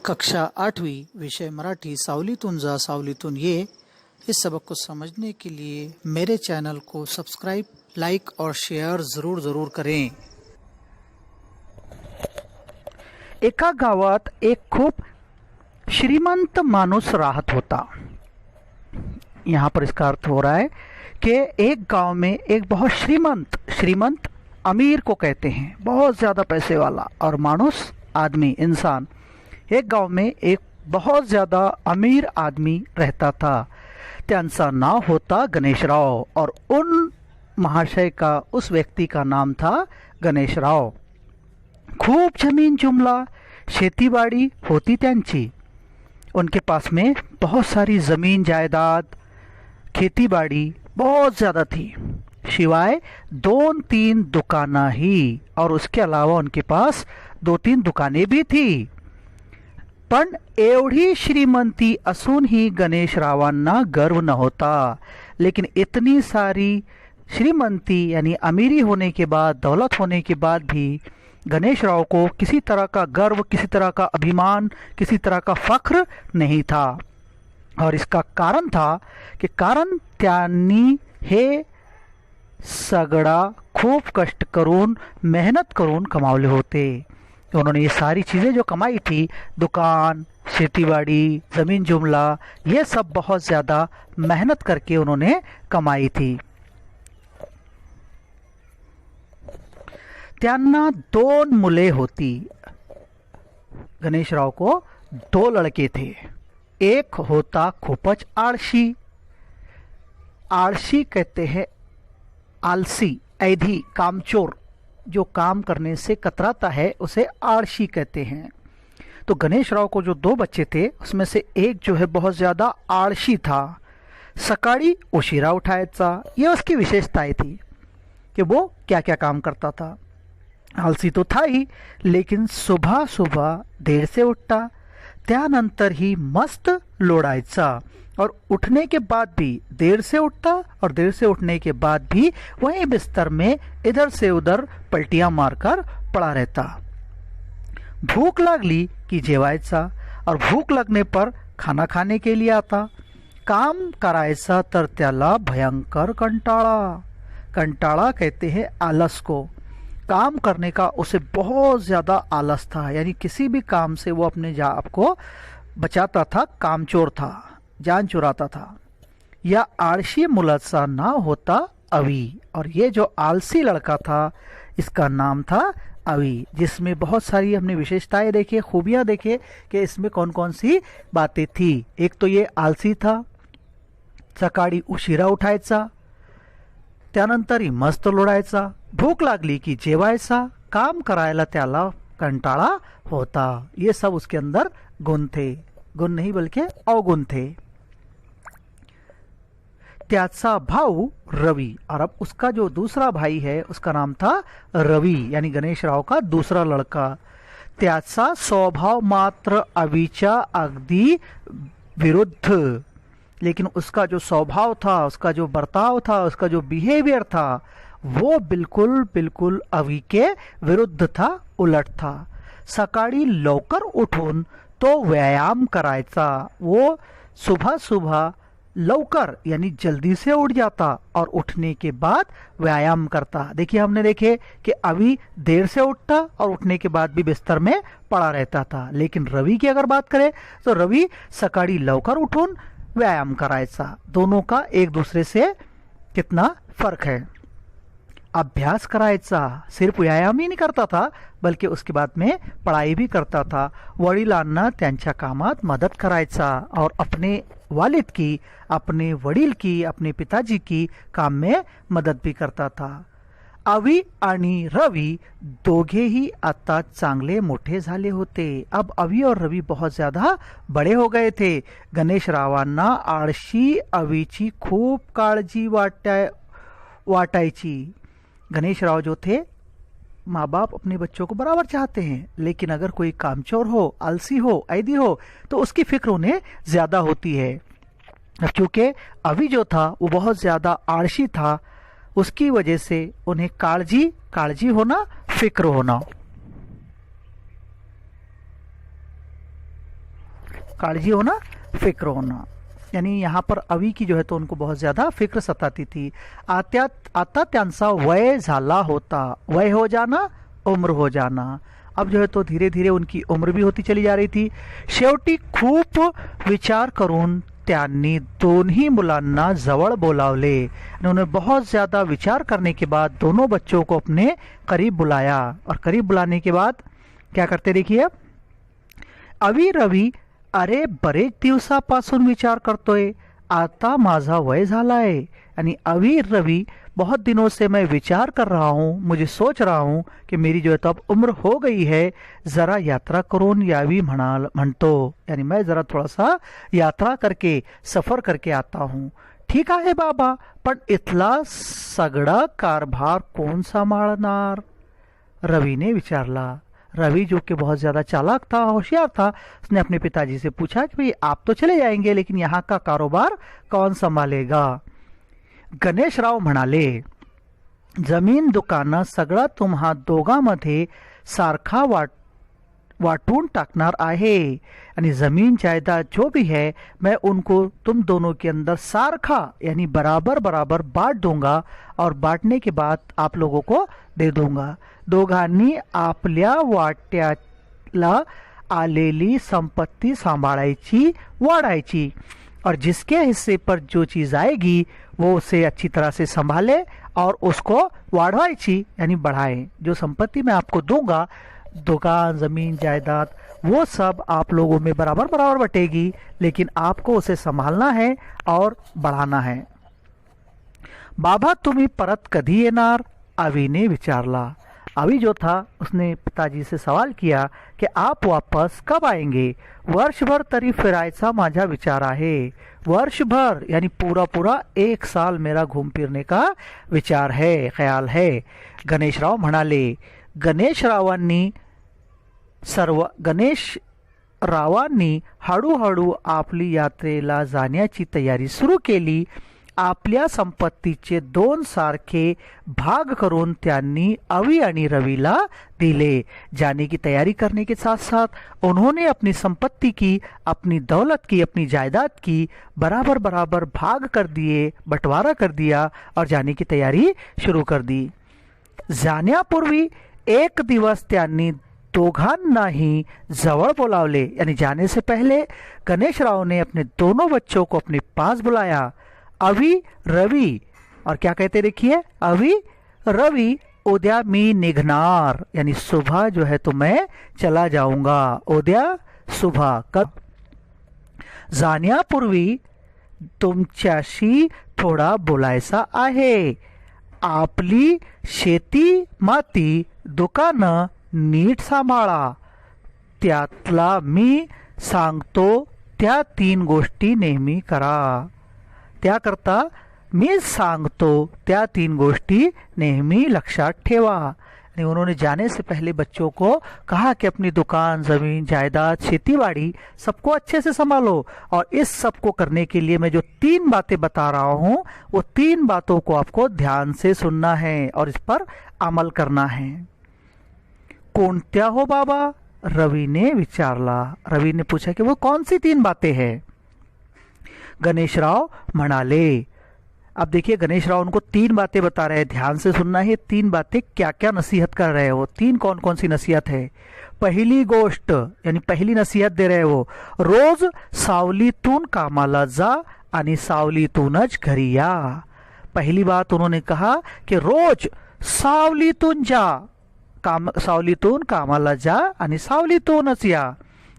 कक्षा 8वीं विषय मराठी सावलीतून जा सावलीतून ये। इस सबक को समझने के लिए मेरे चैनल को सब्सक्राइब, लाइक और शेयर जरूर करें। एका गावात एक खूप श्रीमंत माणूस राहत होता। यहाँ पर इसका अर्थ हो रहा है कि एक गांव में एक बहुत श्रीमंत अमीर को कहते हैं, बहुत ज़्यादा पैसे वाला, और मानुस आदमी इंसान। एक गांव में एक बहुत ज़्यादा अमीर आदमी रहता था। त्यांचा नाव होता गणेशराव और उन महाशय का, उस व्यक्ति का नाम था गणेशराव। खूब जमीन जुमला शेतीबाड़ी होती त्यांची। उनके पास में बहुत सारी ज़मीन जायदाद, खेतीबाड़ी बहुत ज़्यादा थी, शिवाय 2-3 दुकाना ही, और उसके अलावा उनके पास 2-3 दुकानें भी थी। पण एवढी श्रीमंती असूनही गणेशरावांना गर्व न होता। लेकिन इतनी सारी श्रीमंती यानी अमीरी होने के बाद, दौलत होने के बाद भी गणेशराव को किसी तरह का गर्व, किसी तरह का अभिमान, किसी तरह का फख्र नहीं था। और इसका कारण था कि त्यांनी हे सगळा खूप कष्ट करून, मेहनत करून कमावले होते। उन्होंने ये सारी चीज़ें जो कमाई थी, दुकान, खेतीबाड़ी, ज़मीन जुमला, ये सब बहुत ज़्यादा मेहनत करके उन्होंने कमाई थी। त्यांना 2 मुले होती। गणेशराव को 2 लड़के थे। एक होता खूपच आळशी। आळशी कहते हैं आलसी, ऐधी, कामचोर, जो काम करने से कतराता है उसे आळशी कहते हैं। तो गणेशराव को जो 2 बच्चे थे उसमें से एक जो है बहुत ज़्यादा आळशी था। सकाळी उशिरा उठायचा, ये उसकी विशेषताएं थी कि वो क्या क्या काम करता था। आलसी तो था ही, लेकिन सुबह सुबह देर से उठता, त्यानंतर ही मस्त लोळायचा, और उठने के बाद भी देर से उठता, और देर से उठने के बाद भी वहीं बिस्तर में इधर से उधर पलटियां मारकर पड़ा रहता। भूख लागली कि जेवायचा, और भूख लगने पर खाना खाने के लिए आता। काम करायचा तर त्याला भयंकर कंटाळा कहते हैं आलस को। काम करने का उसे बहुत ज़्यादा आलस था, यानी किसी भी काम से वो अपने आप को बचाता था, कामचोर था, जान चुराता था। या आळशी मुलाचा नाव होता अवी, और ये जो आलसी लड़का था इसका नाम था अवी, जिसमें बहुत सारी हमने विशेषताएं देखे, खूबियां देखे कि इसमें कौन कौन सी बातें थी। एक तो ये आलसी था, सकाळी उशिरा उठायचा, त्यानंतर मस्त लोळायचा, भूख लागली की जेवायचा, काम करायला त्याला कंटाळा होता। ये सब उसके अंदर गुण थे, गुण नहीं बल्कि अवगुण थे। त्याचा भाऊ रवि, और अब उसका जो दूसरा भाई है उसका नाम था रवि, यानी गणेशराव का दूसरा लड़का। त्याचा स्वभाव मात्र अवीच्या अगदी विरुद्ध, लेकिन उसका जो स्वभाव था, उसका जो बर्ताव था, उसका जो बिहेवियर था, वो बिल्कुल अवी के विरुद्ध था, उलट था। सकाळी लवकर उठून तो व्यायाम करायचा। वो सुबह लवकर यानी जल्दी से उठ जाता और उठने के बाद व्यायाम करता। देखिए, हमने देखे कि अभी देर से उठता और उठने के बाद भी बिस्तर में पड़ा रहता था, लेकिन रवि की अगर बात करें तो रवि सकाळी लवकर उठून व्यायाम करायचा। दोनों का एक दूसरे से कितना फर्क है। अभ्यास करायचा, सिर्फ व्यायाम ही नहीं करता था बल्कि उसके बाद में पढ़ाई भी करता था। वडिलांना त्यांच्या कामात मदत करायचा, और अपने वालिद की, अपने वडील की, अपने पिताजी की काम में मदत भी करता था। अवी आणि रवि दोघेही आता चांगले मोठे झाले होते। अब अवी और रवि बहुत ज्यादा बड़े हो गए थे। गणेशरावांना आळशी अवीची खूप काळजी वाटायची। गणेशराव जो थे, माँ बाप अपने बच्चों को बराबर चाहते हैं, लेकिन अगर कोई कामचोर हो, आलसी हो, ऐदी हो, तो उसकी फिक्र उन्हें ज्यादा होती है। क्योंकि अभी जो था वो बहुत ज्यादा आलसी था, उसकी वजह से उन्हें काळजी होना, फिक्र होना। काळजी होना, फिक्र होना। यानी यहाँ पर अवी की जो है तो उनको बहुत ज़्यादा फिक्र सताती थी। आता त्यांचा वय झाला होता, वय हो जाना, उम्र हो जाना। अब जो है तो धीरे धीरे उनकी उम्र भी होती चली जा रही थी। शेवटी खूप विचार करून त्यांनी दोन्ही मुलांना जवळ बोलावले। उन्होंने बहुत ज़्यादा विचार करने के बाद दोनों बच्चों को अपने करीब बुलाया, और करीब बुलाने के बाद क्या करते देखिए, अवी रवी, अरे बरेच दिवसापासून विचार करतोय, आता माझा वय झालाय। यानी अवी रवी, बहुत दिनों से मैं विचार कर रहा हूँ, मुझे सोच रहा हूँ कि मेरी जो है तो अब उम्र हो गई है, जरा यात्रा करून यावी म्हणतो। यानी मैं जरा थोड़ा सा यात्रा करके, सफर करके आता हूँ। ठीक आहे बाबा, पण इथला सगळा कारभार कोण सांभाळणार? रवि विचारला। रवि जो कि बहुत ज्यादा चालाक था, होशियार था, उसने अपने पिताजी से पूछा कि भाई आप तो चले जाएंगे, लेकिन यहाँ का कारोबार कौन संभालेगा? गणेशराव म्हणाले, जमीन दुकान सगळा तुम्हा दोघांमध्ये सारखा वाटून टाकणार आहे, यानी जमीन जायदाद जो भी है मैं उनको तुम दोनों के अंदर सारखा यानी बराबर बराबर बांट दूंगा, और बांटने के बाद आप लोगों को दे दूंगा। दोघांनी आपल्या वाट्याला आलेली संपत्ति सांभाळायची, वाढायची, और जिसके हिस्से पर जो चीज आएगी वो उसे अच्छी तरह से संभाले और उसको वाढ़वायची यानी बढ़ाए। जो संपत्ति मैं आपको दूंगा, दुकान, जमीन, जायदाद, वो सब आप लोगों में बराबर बराबर बटेगी, लेकिन आपको उसे संभालना है और बढ़ाना है। बाबा तुम्ही परत कधी येणार? अवीने विचारला। अवी जो था उसने पिताजी से सवाल किया कि आप वापस कब आएंगे? वर्षभर तरी फिरायचा माझा विचार आहे। वर्षभर यानी पूरा पूरा 1 साल मेरा घूम फिरने का विचार है, ख्याल है। गणेशराव म्हणाले। गणेशरावांनी हळूहळू आपली यात्रेला जाण्याची तयारी सुरू केली। आपल्या संपत्तीचे 2 सारखे भाग करून त्यांनी अवी आणि रविला दिले। जाने की तैयारी करने के साथ साथ उन्होंने अपनी संपत्ति की, अपनी दौलत की, अपनी जायदाद की बराबर बराबर भाग कर दिए, बंटवारा कर दिया और जाने की तैयारी शुरू कर दी। जाण्यापूर्वी एक दिवस त्यांनी दोघांनाही जवळ बोलावले, यानी जाने से पहले गणेशराव ने अपने दोनों बच्चों को अपने पास बुलाया। अवी, रवि, और क्या कहते देखिए, अवी, रवि, उद्या मी निघणार, यानी सुबह जो है तो मैं चला जाऊंगा। उद्या सुबह कब? जाण्यापूर्वी तुमच्याशी थोडा बोलायचा आहे। आपली शेती, माती, दुकानं नीट सांभाळा। त्यातला मी सांगतो त्या 3 गोष्टी नेहमी करा। त्याकरता मी सांगतो त्या 3 गोष्टी नेहमी लक्षात ठेवा। उन्होंने जाने से पहले बच्चों को कहा कि अपनी दुकान, जमीन, जायदाद, खेतीबाड़ी सबको अच्छे से संभालो, और इस सब को करने के लिए मैं जो 3 बातें बता रहा हूँ वो 3 बातों को आपको ध्यान से सुनना है और इस पर अमल करना है। कोणत्या हो बाबा? रवि ने विचारला। रवि ने पूछा कि वो कौन सी 3 बातें हैं? गणेशराव म्हणाले। अब देखिए गणेशराव उनको 3 बातें बता रहे हैं, ध्यान से सुनना है। 3 बातें क्या क्या नसीहत कर रहे हैं वो, 3 कौन कौन सी नसीहत है? पहिली गोष्ट यानी पहिली नसीहत दे रहे वो, रोज सावलीतून कामाला जा आणि सावलीतूनच घरी या। पहली बात उन्होंने कहा कि रोज सावलीतून जा, सावलीतून कामाला जा आणि सावलीतूनच या,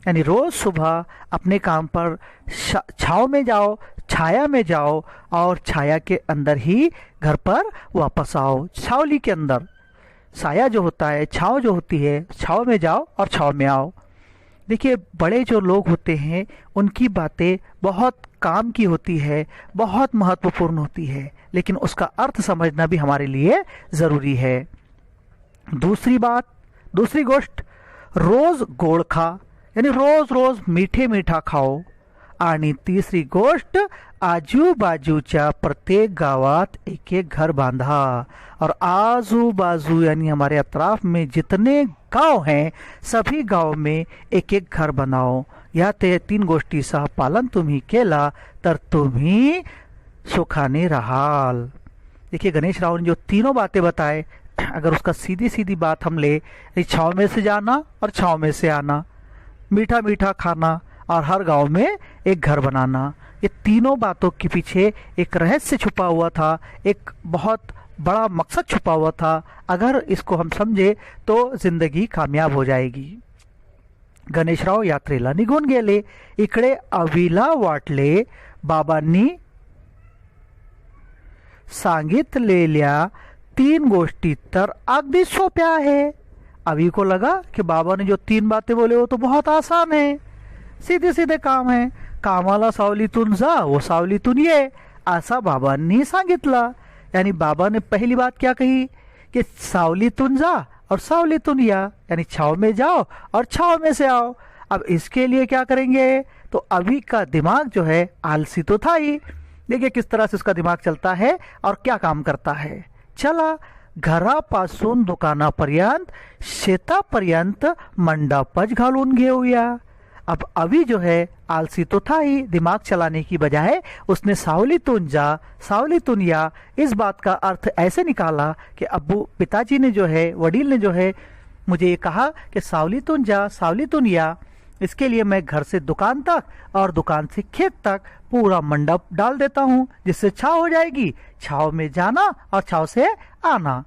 यानी रोज सुबह अपने काम पर छाव में जाओ, छाया में जाओ, और छाया के अंदर ही घर पर वापस आओ। छावली के अंदर साया जो होता है, छाव जो होती है, छाव में जाओ और छाव में आओ। देखिए बड़े जो लोग होते हैं उनकी बातें बहुत काम की होती है, बहुत महत्वपूर्ण होती है, लेकिन उसका अर्थ समझना भी हमारे लिए जरूरी है। दूसरी बात, दूसरी गोष्ट, रोज गोड़ खा, यानी रोज रोज मीठे मीठा खाओ। आणि तिसरी गोष्ट, आजूबाजूच्या प्रत्येक गावात एक एक घर बांधा। और आजू बाजू यानी हमारे अतराफ में जितने गांव हैं सभी गांव में एक एक घर बनाओ। या ते 3 गोष्टीचा पालन तुम्ही केला तर तुम्ही सुखाने राहाल। देखिए गणेश राव ने जो तीनों बातें बताए, अगर उसका सीधी सीधी बात हम ले, छाँव में से जाना और छाँव में से आना, मीठा मीठा खाना और हर गांव में एक घर बनाना, ये तीनों बातों के पीछे एक रहस्य छुपा हुआ था, एक बहुत बड़ा मकसद छुपा हुआ था। अगर इसको हम समझे तो जिंदगी कामयाब हो जाएगी। गणेशराव यात्रेला निघून गेले। इकडे अवीला वाटले बाबांनी सांगितलेल्या 3 गोष्टी तर अगदी सोप्या आहे। अवी को लगा कि बाबा ने जो 3 बातें बोले वो तो बहुत आसान है, सीधे सीधे काम है। कामाला सावलीतून जा, वो सावलीतून ये, असा बाबांनी सांगितला। यानी बाबा ने पहली बात क्या कही कि सावलीतून जा और सावलीतून या, यानी छाव में जाओ और छाव में से आओ। अब इसके लिए क्या करेंगे, तो अभी का दिमाग जो है आलसी तो था ही। देखिए किस तरह से उसका दिमाग चलता है और क्या काम करता है। चला घरापासून दुकानापर्यंत शेतापर्यंत मंडपच घालून घेऊया। अब अभी जो है आलसी तो था ही, दिमाग चलाने की बजाय उसने सावलीतून जा सावलीतून या, इस बात का अर्थ ऐसे निकाला कि अब्बू पिताजी ने जो है, वडील ने जो है मुझे ये कहा कि सावलीतून जा सावलीतून या, इसके लिए मैं घर से दुकान तक और दुकान से खेत तक पूरा मंडप डाल देता हूँ, जिससे छाव हो जाएगी। छाव में जाना और छाव से आना।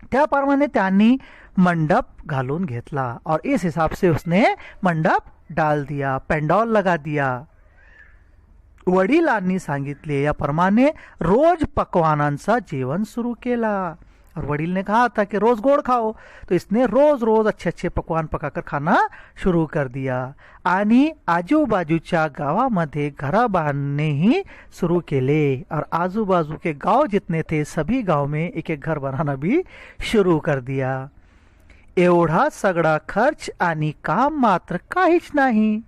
त्याप्रमाणे त्यांनी मंडप घालून घेतला और इस हिसाब से उसने मंडप डाल दिया, पेंडॉल लगा दिया। वडिलांनी सांगितले याप्रमाणे रोज पकवानांचा जेवण सुरू केला। और वडील ने कहा था कि रोज गोड खाओ, तो इसने रोज रोज अच्छे अच्छे पकवान पकाकर खाना शुरू कर दिया। आणि आजूबाजूच्या गावामध्ये घरा बांधने ही शुरू केले और आजूबाजू के गांव जितने थे सभी गांव में एक एक घर बनाना भी शुरू कर दिया। एवढा सगळा खर्च आणि काम मात्र काहीच नाही।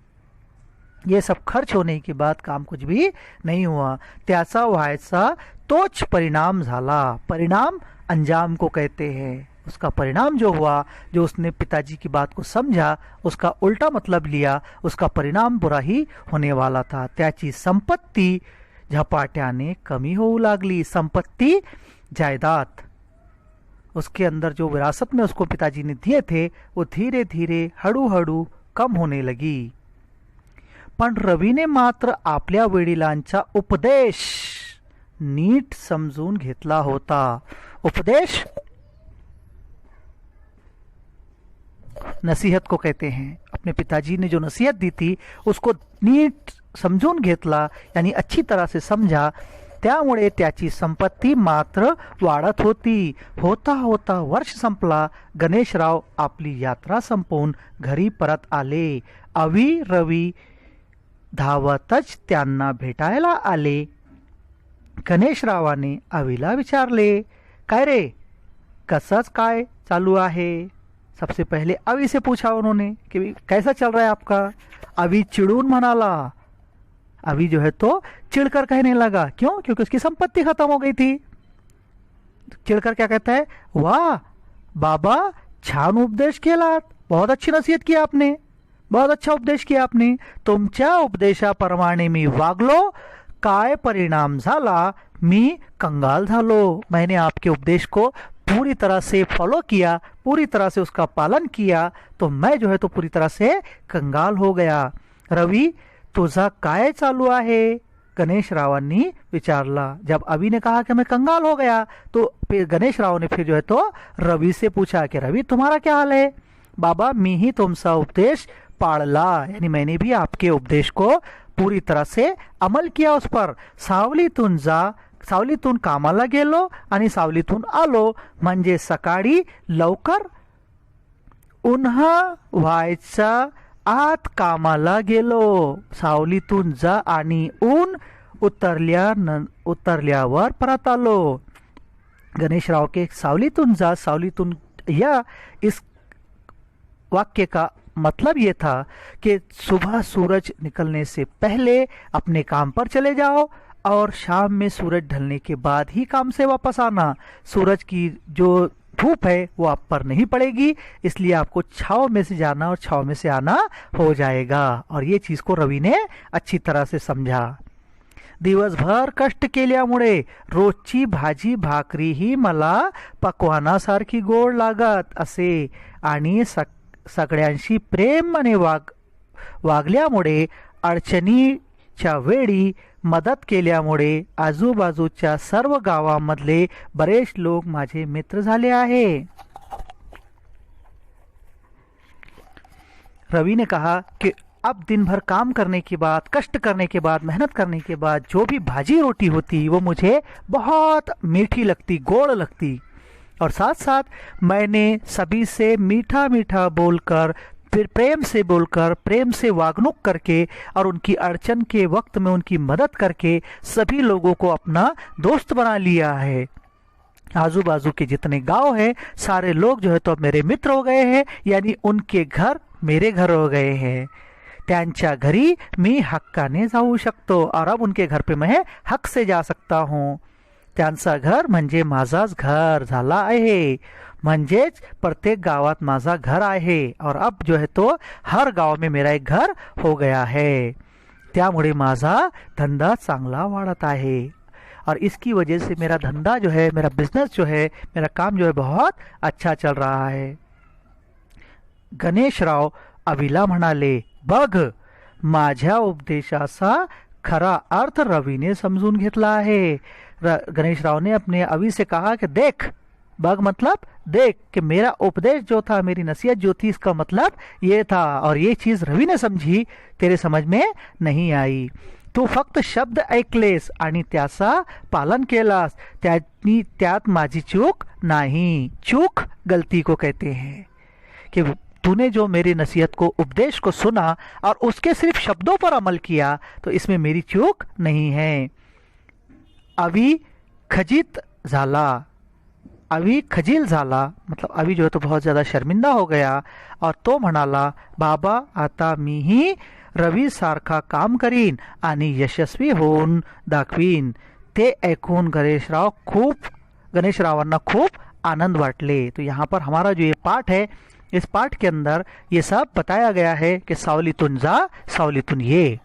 ये सब खर्च होने के बाद काम कुछ भी नहीं हुआ। त्याचा व्हायचा तोच परिणाम झाला। परिणाम अंजाम को कहते हैं। उसका परिणाम जो हुआ, जो उसने पिताजी की बात को समझा, उसका उल्टा मतलब लिया, उसका परिणाम बुरा ही होने वाला था। त्याची संपत्ती झपाट्याने कमी होऊ लागली। संपत्ती, जायदाद, उसके अंदर जो विरासत में उसको पिताजी ने दिए थे वो धीरे धीरे हळूहळू कम होने लगी। पण रवीने मात्र आपल्या वडिलांचा उपदेश नीट समजून घेतला होता। उपदेश नसीहत को कहते हैं। अपने पिताजी ने जो नसीहत दी थी उसको नीट समजून घेतला, यानी अच्छी तरह से समझा। त्यामुळे त्याची संपत्ती मात्र वाढत होती। होता होता वर्ष संपला। गणेशराव आपली यात्रा संपवून घरी परत आले। अवी रवी धावतच त्यांना भेटायला आले। गणेशरावाने अवीला विचारले, काय रे, कसंच काय चालू आहे? सबसे पहले अवी से पूछा उन्होंने कि कैसा चल रहा है आपका। अवी चिड़ून म्हणाला। अभी जो है तो चिढ़कर कहने लगा। क्यों? क्योंकि उसकी संपत्ति खत्म हो गई थी। चिढ़कर क्या कहता है, वाह बाबा, छान उपदेश केलात, बहुत अच्छी नसीहत की आपने, बहुत अच्छा उपदेश किया आपने। तुमच्या उपदेशाप्रमाणे मी वागलो, काय परिणाम झाला, मी कंगाल झालो। मैंने आपके उपदेश को पूरी तरह से फॉलो किया, पूरी तरह से उसका पालन किया, तो मैं जो है तो पूरी तरह से कंगाल हो गया। रवि, तुझा काय चालू आहे? गणेशरावांनी विचारला। जब अभी ने कहा कि मैं कंगाल हो गया, तो फिर गणेशराव ने फिर जो है तो रवि से पूछा कि रवि तुम्हारा क्या हाल है? बाबा, मी ही तुमचा उपदेश पाळला, यानी मैंने भी आपके उपदेश को पूरी तरह से अमल किया उस पर। सावलीतून जा, सावलीतून कामाला गेलो आणि सावलीतून आलो, म्हणजे सकाळी लवकर उन्हा व्हायचा आत कामाला गेलो। सावलीतून जा आणि ऊन उतरल्यावर परत आलो। गणेशराव के सावलीतून जा सावलीतून या इस वाक्य का मतलब ये था कि सुबह सूरज निकलने से पहले अपने काम पर चले जाओ और शाम में सूरज ढलने के बाद ही काम से वापस आना। सूरज की जो धूप है वो आप पर नहीं पड़ेगी, इसलिए आपको छाव में से जाना और छाव में से आना हो जाएगा। और ये चीज को रवि ने अच्छी तरह से समझा। दिवसभर कष्ट केल्यामुळे रोजची भाजी भाकरी ही मला पकवानासारखी गोड लागत असे आणि सगळ्यांशी प्रेमाने वागल्यामुळे अडचणीच्या वेळी मदत केल्यामुळे आजूबाजूच्या सर्व गावांमधले बरेच लोक माझे मित्र झाले आहे। रवि ने कहा कि अब दिन भर काम करने के बाद, कष्ट करने के बाद, मेहनत करने के बाद जो भी भाजी रोटी होती वो मुझे बहुत मीठी लगती, गोड़ लगती। और साथ साथ मैंने सभी से मीठा मीठा बोलकर, फिर प्रेम से बोलकर, प्रेम से वागणूक करके और उनकी अड़चन के वक्त में उनकी मदद करके सभी लोगों को अपना दोस्त बना लिया है। आजू बाजू के जितने गांव हैं सारे लोग जो है तो अब मेरे मित्र हो गए हैं, यानी उनके घर मेरे घर हो गए हैं। त्यांच्या घरी मी हक्काने जाऊ शकतो और अब उनके घर पे मैं हक से जा सकता हूँ। त्यांचं घर म्हणजे माझाच घर झाला आहे, म्हणजेच प्रत्येक गावात माझा घर आहे और अब जो है तो हर गाव में मेरा एक घर हो गया है। त्यामुळे माझा धंदा चांगला वाढत आहे और इसकी वजह से मेरा धंधा जो है, मेरा बिजनेस जो है, मेरा काम जो है बहुत अच्छा चल रहा है। गणेशराव अविला म्हणाले, बघ माझ्या उपदेशाचा खरा अर्थ रवीने समजून घेतला आहे। गणेशराव ने अपने अवि से कहा कि देख, बघ मतलब देख कि मेरा उपदेश जो था, मेरी नसीहत जो थी, इसका मतलब ये था और ये चीज रवि ने समझी, तेरे समझ में नहीं आई। तू फक्त शब्द ऐकलेस आणि त्याचा पालन केलास, त्यात माझी चूक नाही। चूक गलती को कहते हैं कि तूने जो मेरी नसीहत को, उपदेश को सुना और उसके सिर्फ शब्दों पर अमल किया तो इसमें मेरी चूक नहीं है। अवी खजित झाला, अवी खजील झाला मतलब अवी जो है तो बहुत ज्यादा शर्मिंदा हो गया और तो म्हणाला, बाबा आता मीही रवी सारखा काम करीन आणि यशस्वी होऊन दाखवीन। ते ऐकून गणेशरावांना खूप आनंद वाटले। तो यहाँ पर हमारा जो ये पाठ है, इस पाठ के अंदर ये सब बताया गया है कि सावलीतून जा सावलीतून ये।